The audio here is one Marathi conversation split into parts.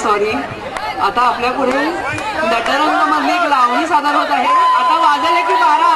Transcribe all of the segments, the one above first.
सॉरी. आता आपल्या पुढे नटरंग मधली एक लावणी सादर होत आहे. आता वाजले की 12.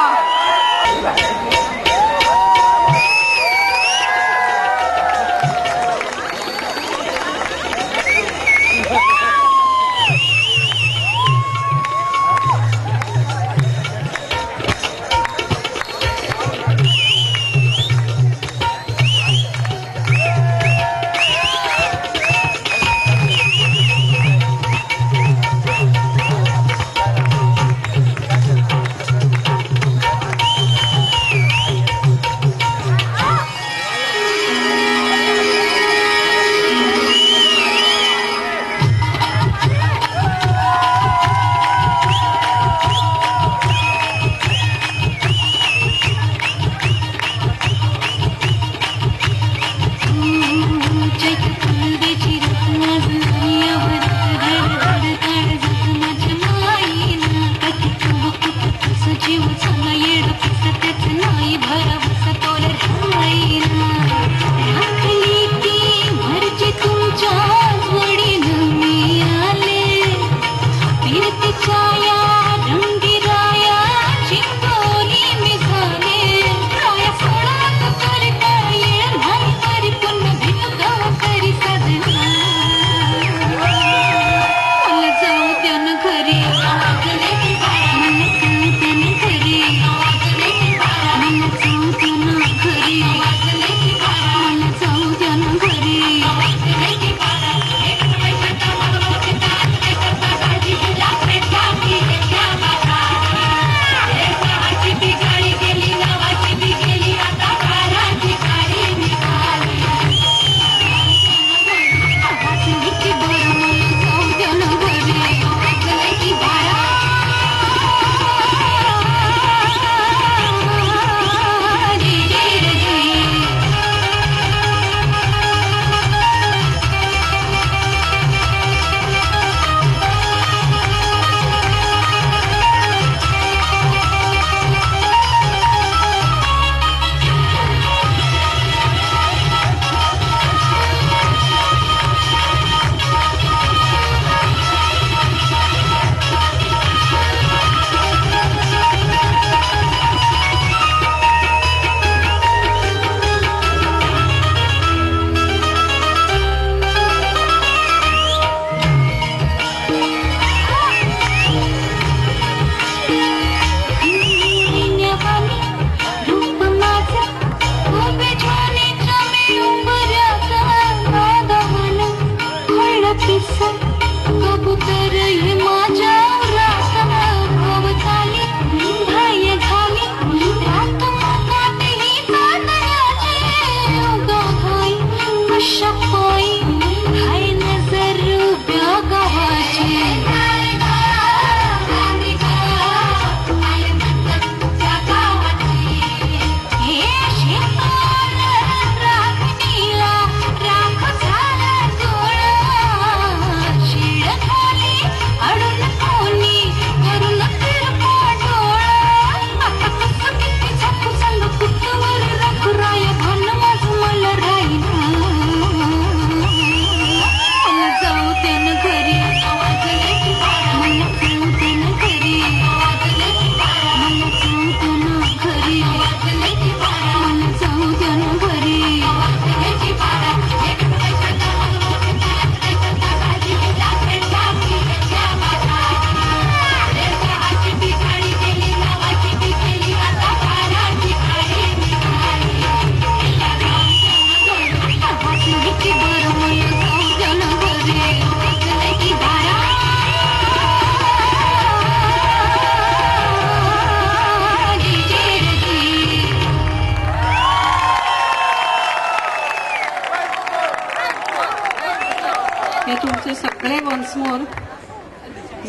हे तुमचे सगळे वन्स मोर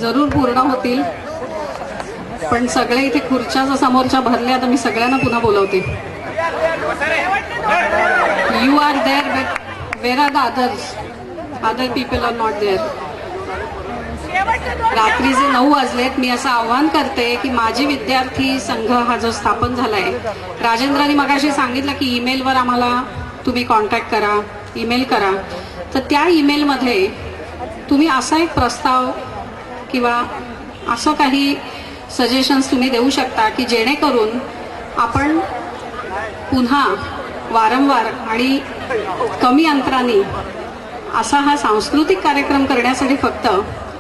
जरूर पूर्ण होतील, पण सगळे इथे खुर्च्या समोरच्या भरल्या. आता मी सगळ्यांना पुन्हा बोलवते. You are there, but where are the others? Other people are not there. रात्रीचे 9 वाजलेत. मी असं आवाहन करते की माझी विद्यार्थी संघ हा जो स्थापन झालाय, राजेंद्रांनी मगाशी सांगितलं की ईमेलवर आम्हाला तुम्ही कॉन्टॅक्ट करा, ईमेल करा. तर त्या ईमेलमध्ये तुम्ही असा एक प्रस्ताव किंवा असं काही सजेशन्स तुम्ही देऊ शकता की जेणेकरून आपण पुन्हा वारंवार आणि कमी अंतराने असा हा सांस्कृतिक कार्यक्रम करण्यासाठी फक्त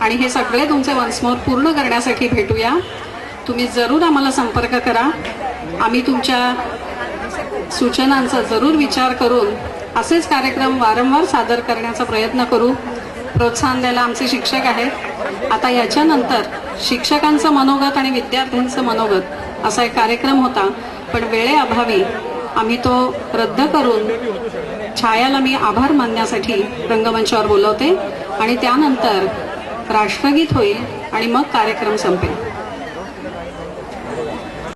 आणि हे सगळे तुमचे वन्स मोर पूर्ण करण्यासाठी भेटूया. तुम्ही जरूर आम्हाला संपर्क करा. आम्ही तुमच्या सूचनांचा जरूर विचार करून असेच कार्यक्रम वारंवार सादर करण्याचा प्रयत्न करू. प्रोत्साहन द्यायला आमचे शिक्षक आहेत. आता याच्यानंतर शिक्षकांचं मनोगत आणि विद्यार्थ्यांचं मनोगत असा एक कार्यक्रम होता, पण वेळेअभावी आम्ही तो रद्द करून छायाला मी आभार मानण्यासाठी रंगमंचावर बोलवते आणि त्यानंतर राष्ट्रगीत होईल आणि मग कार्यक्रम संपेल.